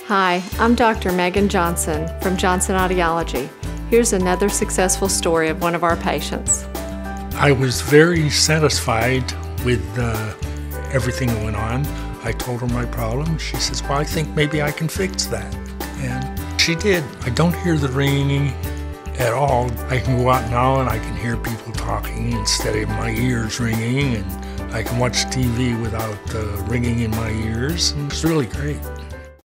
Hi, I'm Dr. Megan Johnson from Johnson Audiology. Here's another successful story of one of our patients. I was very satisfied with everything that went on. I told her my problem. She says, well, I think maybe I can fix that. And she did. I don't hear the ringing at all. I can go out now and I can hear people talking instead of my ears ringing, and I can watch TV without ringing in my ears. And it's really great.